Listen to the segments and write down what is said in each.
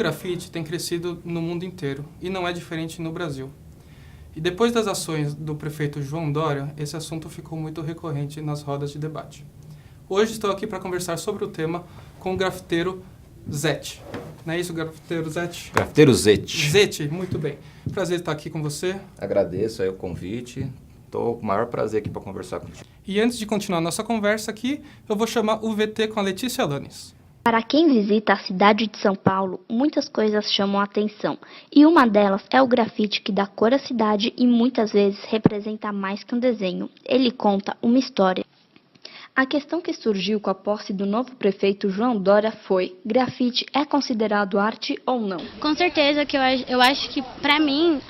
grafite tem crescido no mundo inteiro e não é diferente no Brasil. E depois das ações do prefeito João Dória, esse assunto ficou muito recorrente nas rodas de debate. Hoje estou aqui para conversar sobre o tema com o grafiteiro Zete. Não é isso, grafiteiro Zete? Grafiteiro Zete. Zete, muito bem. Prazer estar aqui com você. Agradeço aí o convite. Estou com o maior prazer aqui para conversar contigo. E antes de continuar nossa conversa aqui, eu vou chamar o VT com a Letícia Alanis. Para quem visita a cidade de São Paulo, muitas coisas chamam a atenção, e uma delas é o grafite que dá cor à cidade e muitas vezes representa mais que um desenho. Ele conta uma história. A questão que surgiu com a posse do novo prefeito João Dória foi: grafite é considerado arte ou não? Com certeza que eu acho que, pra mim,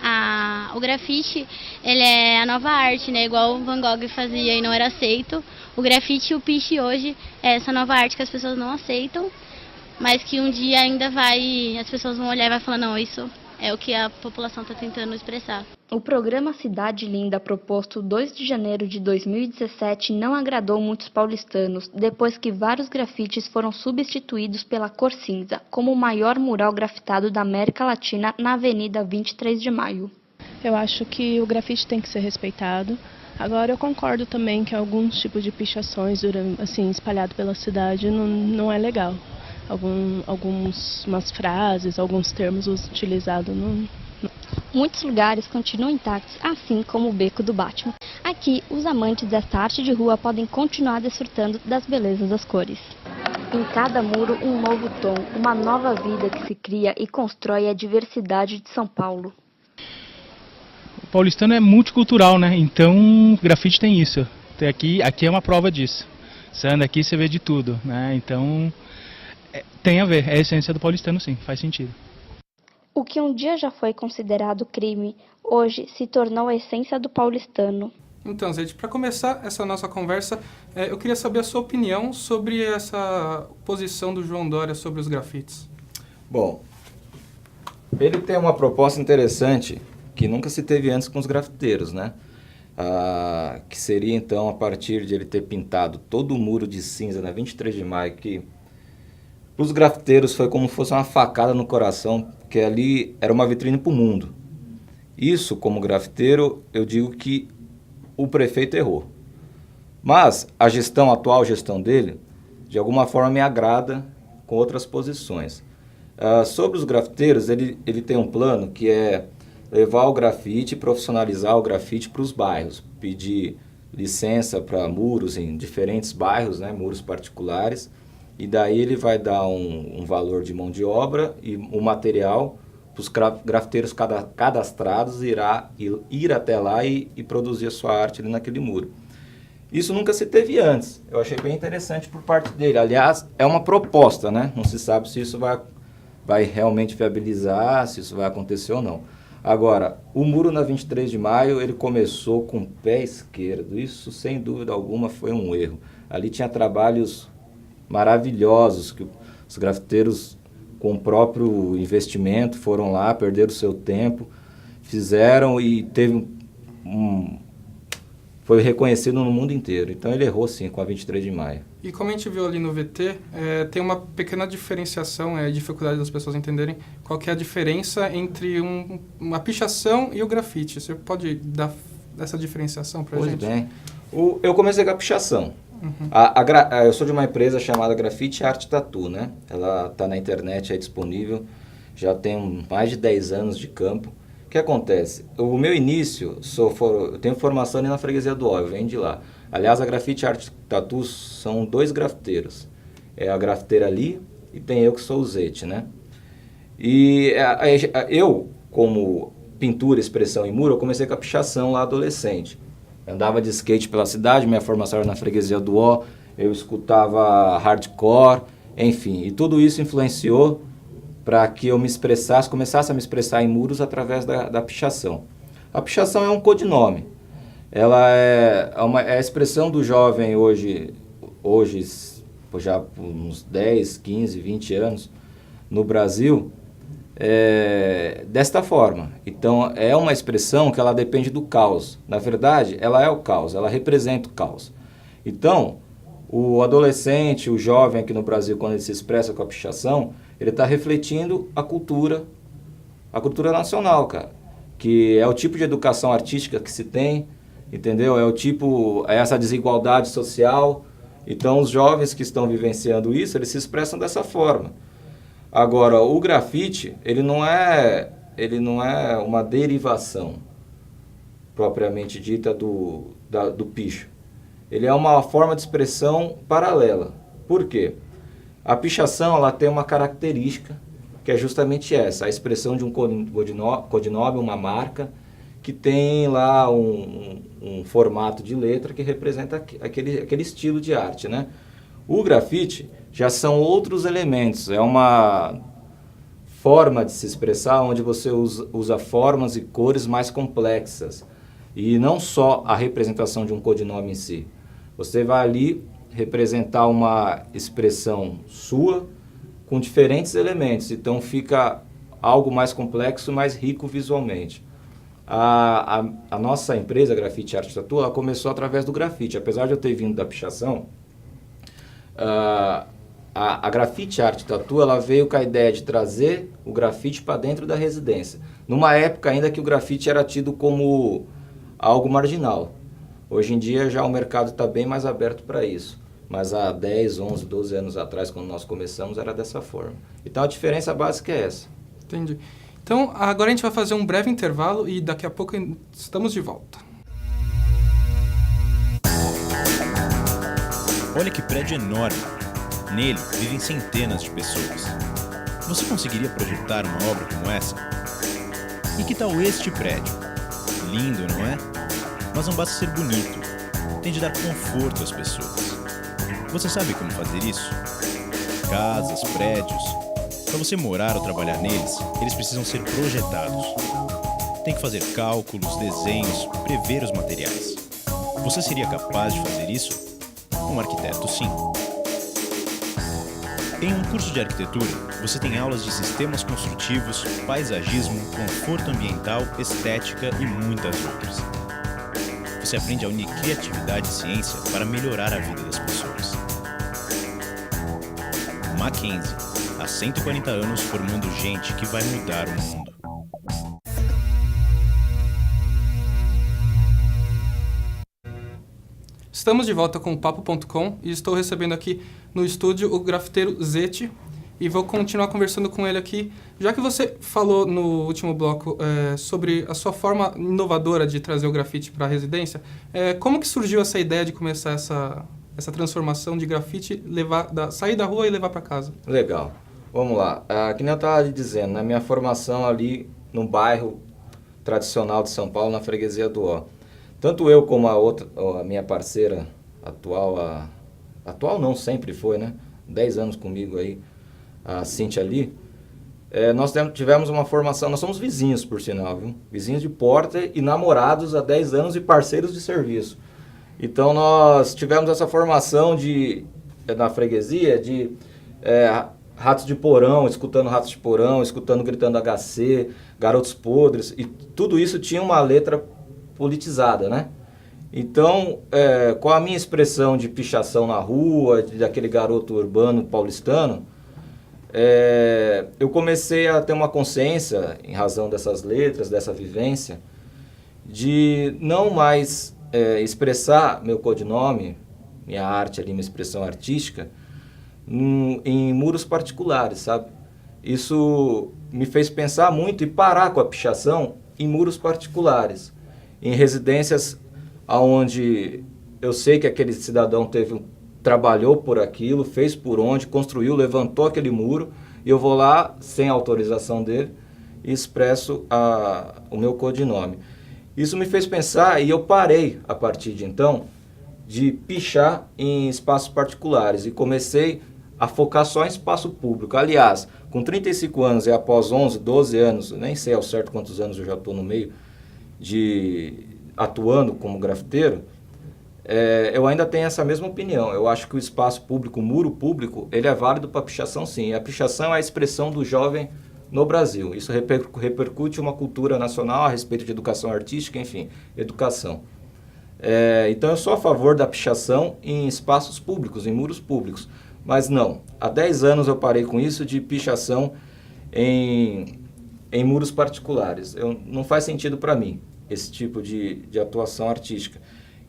o grafite ele é a nova arte, né? Igual o Van Gogh fazia e não era aceito. O grafite e o piche hoje é essa nova arte que as pessoas não aceitam, mas que um dia ainda as pessoas vão olhar e vai falar, não, isso é o que a população está tentando expressar. O programa Cidade Linda, proposto 2 de janeiro de 2017, não agradou muitos paulistanos, depois que vários grafites foram substituídos pela cor cinza, como o maior mural grafitado da América Latina na Avenida 23 de Maio. Eu acho que o grafite tem que ser respeitado. Agora, eu concordo também que alguns tipos de pichações assim, espalhados pela cidade não é legal. Algumas frases, alguns termos utilizados não. Muitos lugares continuam intactos, assim como o Beco do Batman. Aqui, os amantes desta arte de rua podem continuar desfrutando das belezas das cores. Em cada muro, um novo tom, uma nova vida que se cria e constrói a diversidade de São Paulo. O paulistano é multicultural, né? Então, o grafite tem isso. Aqui é uma prova disso. Você anda aqui, você vê de tudo, né? Então, tem a ver. É a essência do paulistano, sim. Faz sentido. O que um dia já foi considerado crime, hoje se tornou a essência do paulistano. Então, Zete, para começar essa nossa conversa, eu queria saber a sua opinião sobre essa posição do João Dória sobre os grafites. Bom, ele tem uma proposta interessante que nunca se teve antes com os grafiteiros, né? Que seria, então, a partir de ele ter pintado todo o muro de cinza na 23 de maio, que para os grafiteiros foi como se fosse uma facada no coração, porque ali era uma vitrine para o mundo. Isso, como grafiteiro, eu digo que o prefeito errou. Mas a atual gestão dele, de alguma forma me agrada com outras posições. Sobre os grafiteiros, ele tem um plano que é levar o grafite, profissionalizar o grafite para os bairros, pedir licença para muros em diferentes bairros, né, muros particulares, e daí ele vai dar um valor de mão de obra e o material para os grafiteiros cadastrados ir até lá e produzir a sua arte ali naquele muro. Isso nunca se teve antes, eu achei bem interessante por parte dele. Aliás, é uma proposta, né? Não se sabe se isso vai realmente viabilizar, se isso vai acontecer ou não. Agora, o muro na 23 de maio, ele começou com o pé esquerdo. Isso, sem dúvida alguma, foi um erro. Ali tinha trabalhos maravilhosos que os grafiteiros, com o próprio investimento, foram lá, perderam o seu tempo, fizeram e foi reconhecido no mundo inteiro. Então, ele errou, sim, com a 23 de maio. E como a gente viu ali no VT, tem uma pequena diferenciação, dificuldade das pessoas entenderem qual que é a diferença entre uma pichação e o grafite. Você pode dar essa diferenciação para a gente? Pois bem. Eu comecei com a pichação. Uhum. Eu sou de uma empresa chamada Grafite Art Tattoo, né? Ela está na internet, é disponível, já tem mais de 10 anos de campo. O que acontece? O meu início, eu tenho formação ali na Freguesia do Ó, eu venho de lá. Aliás, a Grafite Art Tattoo são 2 grafiteiros. É a grafiteira ali e tem eu que sou o Zete, né? E eu, como pintura, expressão e muro, eu comecei com a pichação lá adolescente. Eu andava de skate pela cidade, minha formação era na Freguesia do Ó, eu escutava hardcore, enfim. E tudo isso influenciou para que eu começasse a me expressar em muros através da pichação. A pichação é um codinome. Ela é a expressão do jovem hoje já por uns 10, 15, 20 anos, no Brasil, desta forma. Então, é uma expressão que ela depende do caos. Na verdade, ela é o caos, ela representa o caos. Então, o adolescente, o jovem aqui no Brasil, quando ele se expressa com a pichação, Ele está refletindo a cultura nacional, cara. Que é o tipo de educação artística que se tem, entendeu? É essa desigualdade social. Então, os jovens que estão vivenciando isso, eles se expressam dessa forma. Agora, o grafite, ele não é uma derivação propriamente dita do picho. Ele é uma forma de expressão paralela. Por quê? A pichação, ela tem uma característica que é justamente essa, a expressão de um codinome, uma marca, que tem lá um formato de letra que representa aquele estilo de arte, né? O grafite já são outros elementos, é uma forma de se expressar onde você usa formas e cores mais complexas, e não só a representação de um codinome em si. Você vai ali representar uma expressão sua com diferentes elementos, então fica algo mais complexo, mais rico visualmente. A nossa empresa, Grafite Arte Tatu, ela começou através do grafite. Apesar de eu ter vindo da pichação, a Grafite Arte Tatu, ela veio com a ideia de trazer o grafite para dentro da residência. Numa época ainda que o grafite era tido como algo marginal. Hoje em dia já o mercado está bem mais aberto para isso. Mas há 10, 11, 12 anos atrás, quando nós começamos, era dessa forma. Então a diferença básica é essa. Entendi. Então, agora a gente vai fazer um breve intervalo e daqui a pouco estamos de volta. Olha que prédio enorme. Nele vivem centenas de pessoas. Você conseguiria projetar uma obra como essa? E que tal este prédio? Lindo, não é? Mas não basta ser bonito. Tem de dar conforto às pessoas. Você sabe como fazer isso? Casas, prédios. Para você morar ou trabalhar neles, eles precisam ser projetados. Tem que fazer cálculos, desenhos, prever os materiais. Você seria capaz de fazer isso? Um arquiteto, sim. Em um curso de arquitetura, você tem aulas de sistemas construtivos, paisagismo, conforto ambiental, estética e muitas outras. Você aprende a unir criatividade e ciência para melhorar a vida das pessoas. Mackenzie, há 140 anos formando gente que vai mudar o mundo. Estamos de volta com o Papo.com e estou recebendo aqui no estúdio o grafiteiro Zete e vou continuar conversando com ele aqui. Já que você falou no último bloco sobre a sua forma inovadora de trazer o grafite para a residência, como que surgiu essa ideia de começar essa transformação de grafite, sair da rua e levar para casa? Legal. Vamos lá. Que nem eu estava dizendo, na minha formação ali no bairro tradicional de São Paulo, na freguesia do Ó. Tanto eu como a minha parceira atual, atual não, sempre foi, né? 10 anos comigo aí, a Cíntia ali, nós tivemos uma formação, nós somos vizinhos, por sinal, viu? Vizinhos de porta e namorados há 10 anos e parceiros de serviço. Então nós tivemos essa formação na freguesia de ratos de porão, escutando ratos de porão, escutando gritando HC, garotos podres, e tudo isso tinha uma letra politizada, né? Então, com a minha expressão de pichação na rua, daquele garoto urbano paulistano, eu comecei a ter uma consciência, em razão dessas letras, dessa vivência, de não mais expressar meu codinome, minha arte ali, minha expressão artística, em muros particulares, sabe? Isso me fez pensar muito e parar com a pichação em muros particulares, em residências onde eu sei que aquele cidadão trabalhou por aquilo, fez por onde, construiu, levantou aquele muro, e eu vou lá, sem autorização dele, e expresso o meu codinome. Isso me fez pensar, e eu parei, a partir de então, de pichar em espaços particulares, e comecei a focar só em espaço público. Aliás, com 35 anos e após 11, 12 anos, nem sei ao certo quantos anos eu já estou no meio, atuando como grafiteiro, eu ainda tenho essa mesma opinião. Eu acho que o espaço público, o muro público, ele é válido para a pichação, sim. A pichação é a expressão do jovem no Brasil. Isso repercute uma cultura nacional a respeito de educação artística, enfim, educação. Então eu sou a favor da pichação em espaços públicos, em muros públicos. Mas não, há 10 anos eu parei com isso de pichação em muros particulares. Não faz sentido para mim esse tipo de atuação artística.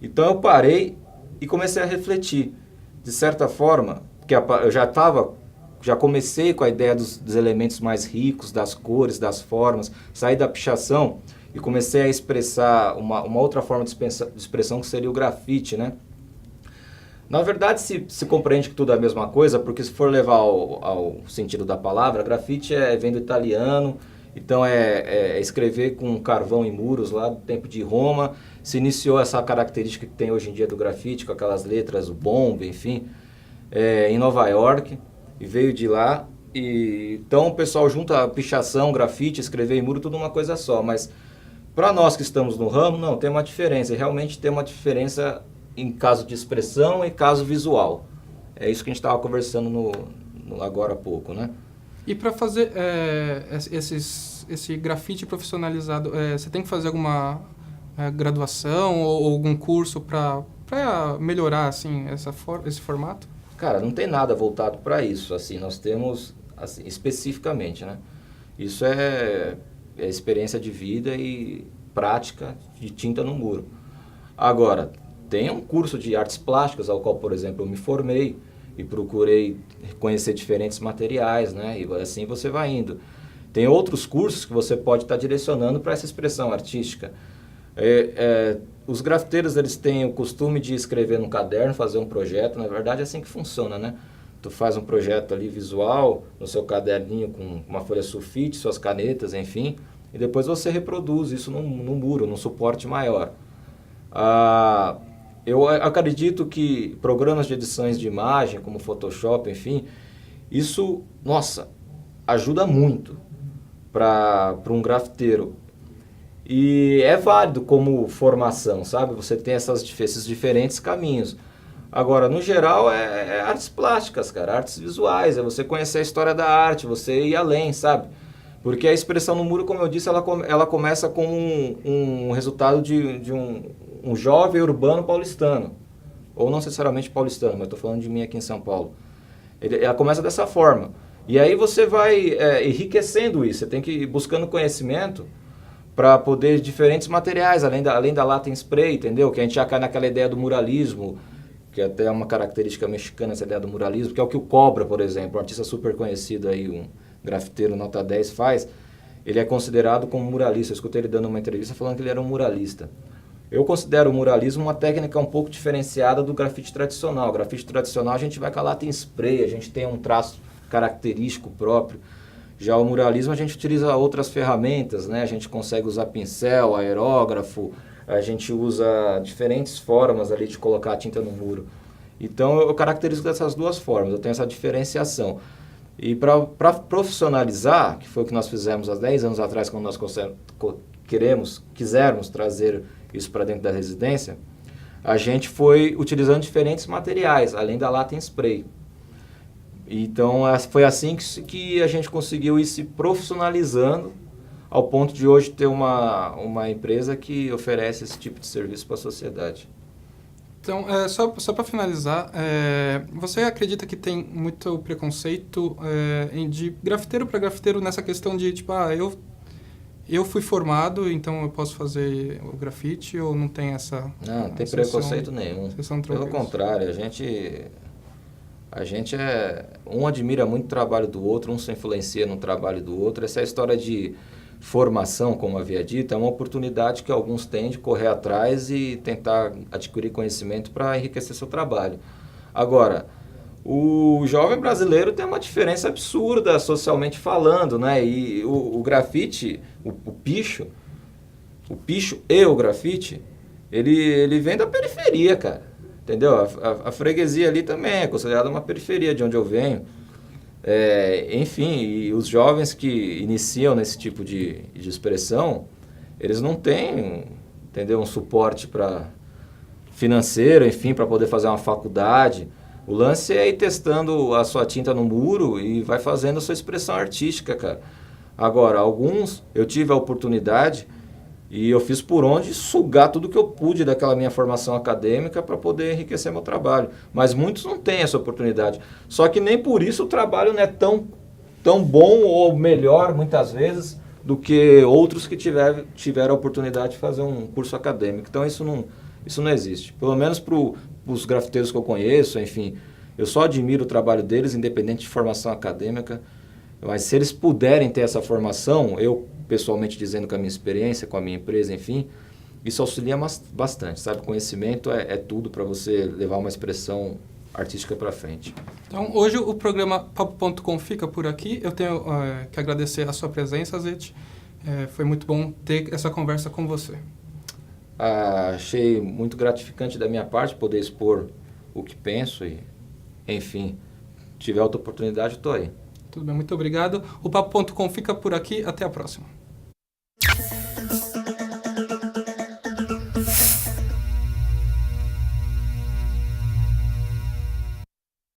Então eu parei e comecei a refletir. De certa forma, que eu já comecei com a ideia dos elementos mais ricos, das cores, das formas, saí da pichação e comecei a expressar uma outra forma de expressão que seria o grafite, né? Na verdade, se compreende que tudo é a mesma coisa, porque se for levar ao sentido da palavra, grafite vem do italiano, então é escrever com carvão em muros lá do tempo de Roma. Se iniciou essa característica que tem hoje em dia do grafite, com aquelas letras, o bomba, enfim, em Nova York, e veio de lá. Então o pessoal junta pichação, grafite, escrever em muro, tudo uma coisa só, mas para nós que estamos no ramo, não, tem uma diferença, e realmente tem uma diferença em caso de expressão e caso visual. É isso que a gente estava conversando agora há pouco, né? E para fazer esse grafite profissionalizado, você tem que fazer alguma graduação ou algum curso para melhorar assim, esse formato? Cara, não tem nada voltado para isso. Assim, nós temos, assim, especificamente, né? Isso é experiência de vida e prática de tinta no muro. Agora, tem um curso de artes plásticas ao qual, por exemplo, eu me formei e procurei conhecer diferentes materiais, né? E assim você vai indo. Tem outros cursos que você pode estar direcionando para essa expressão artística. Os grafiteiros, eles têm o costume de escrever no caderno, fazer um projeto. Na verdade, é assim que funciona, né? Tu faz um projeto ali visual no seu caderninho com uma folha sulfite, suas canetas, enfim, e depois você reproduz isso num muro, num suporte maior. Eu acredito que programas de edições de imagem, como Photoshop, enfim, isso, nossa, ajuda muito para um grafiteiro. E é válido como formação, sabe? Você tem esses diferentes caminhos. Agora, no geral, é artes plásticas, cara, artes visuais, é você conhecer a história da arte, você ir além, sabe? Porque a expressão no muro, como eu disse, ela começa com um resultado de um jovem urbano paulistano. Ou não necessariamente paulistano, mas estou falando de mim aqui em São Paulo. Ela começa dessa forma. E aí você vai enriquecendo isso, você tem que ir buscando conhecimento para poder diferentes materiais, além da latem spray, entendeu? Que a gente já cai naquela ideia do muralismo, que até é uma característica mexicana, essa ideia do muralismo, que é o que o Cobra, por exemplo, um artista super conhecido aí, um grafiteiro nota 10 faz, ele é considerado como muralista. Eu escutei ele dando uma entrevista falando que ele era um muralista. Eu considero o muralismo uma técnica um pouco diferenciada do grafite tradicional. O grafite tradicional a gente vai com a latem spray, a gente tem um traço característico próprio. Já o muralismo a gente utiliza outras ferramentas, né? A gente consegue usar pincel, aerógrafo, a gente usa diferentes formas ali de colocar a tinta no muro. Então eu caracterizo dessas duas formas, eu tenho essa diferenciação. E para profissionalizar, que foi o que nós fizemos há 10 anos atrás, quando nós quisermos trazer isso para dentro da residência, a gente foi utilizando diferentes materiais, além da latem spray. Então foi assim que a gente conseguiu ir se profissionalizando ao ponto de hoje ter uma empresa que oferece esse tipo de serviço para a sociedade. Então, só para finalizar, você acredita que tem muito preconceito de grafiteiro para grafiteiro nessa questão de, tipo, eu fui formado, então eu posso fazer o grafite, ou não tem essa... Não tem preconceito nenhum. Pelo contrário, a gente um admira muito o trabalho do outro, um se influencia no trabalho do outro. Essa história de formação, como havia dito, é uma oportunidade que alguns têm de correr atrás e tentar adquirir conhecimento para enriquecer seu trabalho. Agora, o jovem brasileiro tem uma diferença absurda socialmente falando, né? E o grafite, o picho e o grafite, ele vem da periferia, cara. Entendeu? A freguesia ali também é considerada uma periferia de onde eu venho. Enfim, e os jovens que iniciam nesse tipo de expressão, eles não têm, entendeu, um suporte financeiro, enfim, para poder fazer uma faculdade. O lance é ir testando a sua tinta no muro e vai fazendo a sua expressão artística, cara. Agora, alguns, eu tive a oportunidade E eu fiz por onde sugar tudo que eu pude daquela minha formação acadêmica para poder enriquecer meu trabalho. Mas muitos não têm essa oportunidade. Só que nem por isso o trabalho não é tão bom ou melhor, muitas vezes, do que outros que tiveram a oportunidade de fazer um curso acadêmico. Então isso não existe. Pelo menos para os grafiteiros que eu conheço, enfim, eu só admiro o trabalho deles, independente de formação acadêmica. Mas se eles puderem ter essa formação, eu pessoalmente dizendo com a minha experiência, com a minha empresa, enfim, isso auxilia bastante, sabe? Conhecimento é tudo para você levar uma expressão artística para frente. Então, hoje o programa Papo.com fica por aqui. Eu tenho que agradecer a sua presença, Zete. Foi muito bom ter essa conversa com você. Achei muito gratificante da minha parte poder expor o que penso e, enfim, tiver outra oportunidade, estou aí. Tudo bem, muito obrigado. O Papo.com fica por aqui. Até a próxima.